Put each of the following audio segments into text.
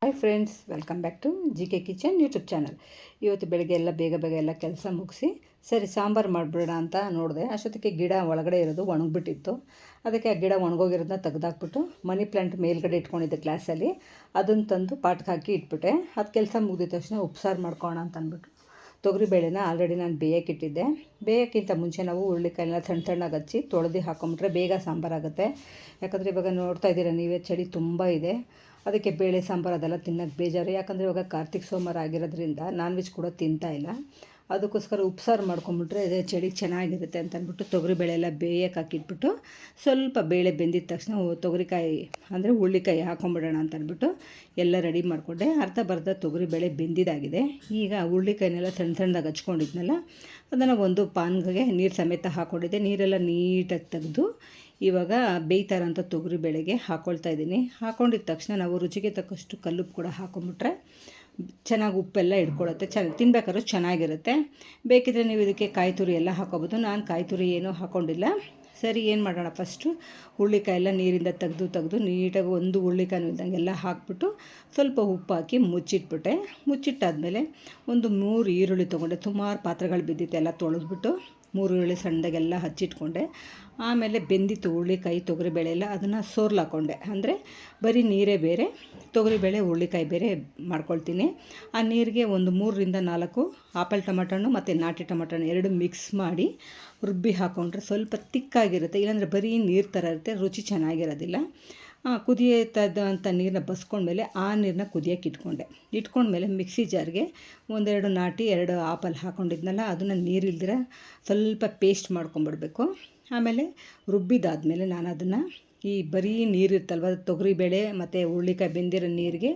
Hi friends, welcome back to G K kitchen YouTube channel. ಇವತ್ತು ಬೆಳಗ್ಗೆ ಎಲ್ಲ ಬೇಗ ಎಲ್ಲ ಕೆಲಸ ಮುಗಿಸಿ ಸರಿ ಸಾಂಬಾರು ಮಾಡಿಬಿಡೋಣ ಅಂತ ನೋಡಿದೆ. ಅಷ್ಟೊತ್ತಿಗೆ ಗಿಡ ಒಳಗಡೆ ಇರೋದು ಒಣಗಿಬಿಟ್ಟಿತ್ತು. ಅದಕ್ಕೆ ಆ ಗಿಡ ಒಣಗೋಗಿರೋದನ್ನ ತೆಗೆದಾಕ್ಬಿಟ್ಟು ಮನಿ ಪ್ಲ್ಯಾಂಟ್ ಮೇಲ್ಗಡೆ ಇಟ್ಕೊಂಡಿದ್ದೆ ಗ್ಲಾಸಲ್ಲಿ. ಅದನ್ನು ತಂದು ಪಾಟ್ಗೆ ಹಾಕಿ ಇಟ್ಬಿಟ್ಟೆ. ಅದು ಕೆಲಸ ಮುಗಿದ ತಕ್ಷಣ ಉಪ್ಸಾರು ಮಾಡ್ಕೊಳ್ಳೋಣ ಅಂತ ಅಂದ್ಬಿಟ್ಟು ತೊಗರಿಬೇಳೆನ ಆಲ್ರೆಡಿ ನಾನು ಬೇಯಕ್ಕಿಟ್ಟಿದ್ದೆ. ಬೇಯಕ್ಕಿಂತ ಮುಂಚೆ ನಾವು ಹುರುಳಿಕಾಯಿನ ಸಣ್ಣ ಸಣ್ಣಗೆ ಹಚ್ಚಿ ತೊಳೆದು ಹಾಕೊಂಬಿಟ್ರೆ ಬೇಗ ಸಾಂಬಾರಾಗುತ್ತೆ. ಯಾಕಂದರೆ ಇವಾಗ ನೋಡ್ತಾ ಇದ್ದೀರಾ ನೀವೇ, ಚಳಿ ತುಂಬ ಇದೆ. ಅದಕ್ಕೆ ಬೇಳೆ ಸಾಂಬಾರು ಅದೆಲ್ಲ ತಿನ್ನೋಕ್ಕೆ ಬೇಜಾರು. ಯಾಕಂದರೆ ಇವಾಗ ಕಾರ್ತಿಕ್ ಸೋಮವಾರ ಆಗಿರೋದ್ರಿಂದ ನಾನ್ ವೆಜ್ ಕೂಡ ತಿಂತಾಯಿಲ್ಲ. ಅದಕ್ಕೋಸ್ಕರ ಉಪ್ಸಾರು ಮಾಡ್ಕೊಂಬಿಟ್ರೆ ಅದೇ ಚಳಿಗೆ ಚೆನ್ನಾಗಿರುತ್ತೆ ಅಂತ ಅಂದ್ಬಿಟ್ಟು ತೊಗರಿಬೇಳೆ ಎಲ್ಲ ಬೇಯಕ್ಕೆ ಹಾಕಿಟ್ಬಿಟ್ಟು ಸ್ವಲ್ಪ ಬೇಳೆ ಬೆಂದಿದ ತಕ್ಷಣ ತೊಗರಿಕಾಯಿ ಅಂದರೆ ಹುರುಳಿಕಾಯಿ ಹಾಕೊಂಬಿಡೋಣ ಅಂತ ಅಂದ್ಬಿಟ್ಟು ಎಲ್ಲ ರೆಡಿ ಮಾಡಿಕೊಂಡೆ. ಅರ್ಧ ಬರ್ಧ ತೊಗರಿಬೇಳೆ ಬೆಂದಿದ್ದಾಗಿದೆ. ಈಗ ಹುರುಳಿಕಾಯಿನೆಲ್ಲ ಸಣ್ಣ ಸಣ್ಣದಾಗಿ ಹಚ್ಕೊಂಡಿದ್ನಲ್ಲ, ಅದನ್ನು ಒಂದು ಪಾನ್ಗೆ ನೀರು ಸಮೇತ ಹಾಕ್ಕೊಂಡಿದ್ದೆ. ನೀರೆಲ್ಲ ನೀಟಾಗಿ ತೆಗೆದು ಇವಾಗ ಬೇಯ್ತಾರಂಥ ತೊಗರಿಬೇಳೆಗೆ ಹಾಕ್ಕೊಳ್ತಾ ಇದ್ದೀನಿ. ಹಾಕ್ಕೊಂಡಿದ್ದ ತಕ್ಷಣ ನಾವು ರುಚಿಗೆ ತಕ್ಕಷ್ಟು ಕಲ್ಲುಪ್ಪು ಕೂಡ ಹಾಕೊಂಬಿಟ್ರೆ ಚೆನ್ನಾಗಿ ಉಪ್ಪೆಲ್ಲ ಇಟ್ಕೊಳ್ಳುತ್ತೆ. ತಿನ್ಬೇಕಾದ್ರೂ ಚೆನ್ನಾಗಿರುತ್ತೆ. ಬೇಕಿದ್ರೆ ನೀವು ಇದಕ್ಕೆ ಕಾಯಿ ತುರಿ ಎಲ್ಲ ಹಾಕೋಬೋದು. ನಾನು ಕಾಯಿ ತುರಿ ಏನೂ ಹಾಕ್ಕೊಂಡಿಲ್ಲ. ಸರಿ, ಏನು ಮಾಡೋಣ, ಫಸ್ಟು ಹುರುಳಿಕಾಯಿ ಎಲ್ಲ ನೀರಿಂದ ತೆಗೆದು ನೀಟಾಗಿ ಒಂದು ಹುರುಳಿಕಾಯಿ ಇದ್ದಂಗೆ ಎಲ್ಲ ಹಾಕ್ಬಿಟ್ಟು ಸ್ವಲ್ಪ ಉಪ್ಪು ಹಾಕಿ ಮುಚ್ಚಿಟ್ಬಿಟ್ಟೆ. ಮುಚ್ಚಿಟ್ಟಾದಮೇಲೆ ಒಂದು 3 ಈರುಳ್ಳಿ ತೊಗೊಂಡೆ. ಸುಮಾರು ಪಾತ್ರೆಗಳು ಬಿದ್ದಿತ್ತು, ಎಲ್ಲ ತೊಳೆದ್ಬಿಟ್ಟು 3 ಈರುಳ್ಳಿ ಸಣ್ಣದಾಗೆಲ್ಲ ಹಚ್ಚಿಟ್ಕೊಂಡೆ. ಆಮೇಲೆ ಬೆಂದಿತ್ತು ಹುರುಳಿಕಾಯಿ ತೊಗರಿಬೇಳೆ ಎಲ್ಲ, ಅದನ್ನು ಸೋರ್ಲಾಕೊಂಡೆ. ಅಂದರೆ ಬರೀ ನೀರೇ ಬೇರೆ, ತೊಗರಿಬೇಳೆ ಹುರುಳಿಕಾಯಿ ಬೇರೆ ಮಾಡ್ಕೊಳ್ತೀನಿ. ಆ ನೀರಿಗೆ ಒಂದು 3ರಿಂದ 4 ಆಪಲ್ ಟೊಮೆಟೊಣ್ಣು ಮತ್ತು ನಾಟಿ ಟೊಮೆಟೊಣ್ಣು 2 ಮಿಕ್ಸ್ ಮಾಡಿ ರುಬ್ಬಿ ಹಾಕ್ಕೊಂಡ್ರೆ ಸ್ವಲ್ಪ ತಿಕ್ಕಾಗಿರುತ್ತೆ. ಇಲ್ಲಾಂದರೆ ಬರೀ ನೀರು ಥರ ಇರುತ್ತೆ, ರುಚಿ ಚೆನ್ನಾಗಿರೋದಿಲ್ಲ. ಕುದಿಯಂಥ ನೀರನ್ನ ಬಸ್ಕೊಂಡ್ಮೇಲೆ ಆ ನೀರನ್ನ ಕುದಿಯೋಕೆ ಇಟ್ಕೊಂಡ್ಮೇಲೆ ಮಿಕ್ಸಿ ಜಾರ್ಗೆ 1-2 ನಾಟಿ 2 ಆಪಲ್ ಹಾಕ್ಕೊಂಡಿದ್ನಲ್ಲ, ಅದನ್ನು ನೀರಿಲ್ದಿರ ಸ್ವಲ್ಪ ಪೇಸ್ಟ್ ಮಾಡ್ಕೊಂಬಿಡ್ಬೇಕು. ಆಮೇಲೆ ರುಬ್ಬಿದಾದಮೇಲೆ ನಾನು ಅದನ್ನು ಈ ಬರೀ ನೀರಿರ್ತಲ್ವ ತೊಗರಿಬೇಳೆ ಮತ್ತು ಹುರುಳಿಕಾಯಿ ಬೆಂದಿರೋ ನೀರಿಗೆ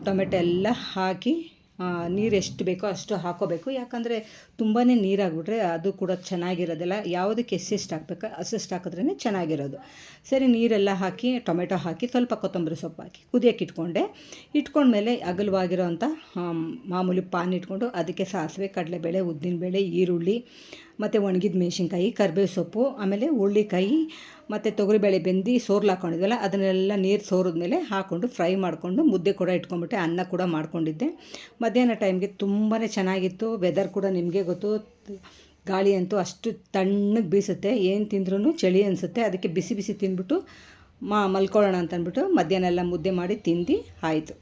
ಟೊಮೆಟೊ ಎಲ್ಲ ಹಾಕಿ ನೀರು ಎಷ್ಟು ಬೇಕೋ ಅಷ್ಟು ಹಾಕೋಬೇಕು. ಯಾಕಂದರೆ ತುಂಬಾ ನೀರಾಗ್ಬಿಟ್ರೆ ಅದು ಕೂಡ ಚೆನ್ನಾಗಿರೋದಿಲ್ಲ. ಯಾವುದಕ್ಕೆ ಎಷ್ಟೆಷ್ಟು ಹಾಕಬೇಕು ಅಷ್ಟು ಹಾಕಿದ್ರೇ ಚೆನ್ನಾಗಿರೋದು. ಸರಿ, ನೀರೆಲ್ಲ ಹಾಕಿ ಟೊಮೆಟೊ ಹಾಕಿ ಸ್ವಲ್ಪ ಕೊತ್ತಂಬರಿ ಸೊಪ್ಪು ಹಾಕಿ ಕುದಿಯೋಕೆ ಇಟ್ಕೊಂಡ್ಮೇಲೆ ಅಗಲವಾಗಿರೋ ಅಂಥ ಮಾಮೂಲಿ ಪಾನ್ ಇಟ್ಕೊಂಡು ಅದಕ್ಕೆ ಸಾಸಿವೆ, ಕಡಲೆಬೇಳೆ, ಉದ್ದಿನಬೇಳೆ, ಈರುಳ್ಳಿ ಮತ್ತು ಒಣಗಿದ ಮೆಣಸಿನ್ಕಾಯಿ, ಕರಿಬೇವು ಸೊಪ್ಪು, ಆಮೇಲೆ ಹುರುಳಿಕಾಯಿ ಮತ್ತು ತೊಗರಿಬೇಳೆ ಬೆಂದು ಸೋರ್ಲಾಕೊಂಡಿದ್ವಲ್ಲ ಅದನ್ನೆಲ್ಲ ನೀರು ಸೋರಿದ್ಮೇಲೆ ಹಾಕ್ಕೊಂಡು ಫ್ರೈ ಮಾಡಿಕೊಂಡು ಮುದ್ದೆ ಕೂಡ ಇಟ್ಕೊಂಡ್ಬಿಟ್ಟೆ. ಅನ್ನ ಕೂಡ ಮಾಡ್ಕೊಂಡಿದ್ದೆ. ಮಧ್ಯಾಹ್ನ ಟೈಮ್ಗೆ ತುಂಬಾ ಚೆನ್ನಾಗಿತ್ತು. ವೆದರ್ ಕೂಡ ನಿಮಗೆ ಗೊತ್ತು, ಗಾಳಿ ಅಂತೂ ಅಷ್ಟು ತಣ್ಣಗೆ ಬೀಸುತ್ತೆ. ಏನು ತಿಂದ್ರೂ ಚಳಿ ಅನಿಸುತ್ತೆ. ಅದಕ್ಕೆ ಬಿಸಿ ಬಿಸಿ ತಿಂದ್ಬಿಟ್ಟು ಮಲ್ಕೊಳ್ಳೋಣ ಅಂತ ಅಂದ್ಬಿಟ್ಟು ಮಧ್ಯಾಹ್ನ ಎಲ್ಲ ಮುದ್ದೆ ಮಾಡಿ ತಿಂದು ಆಯಿತು.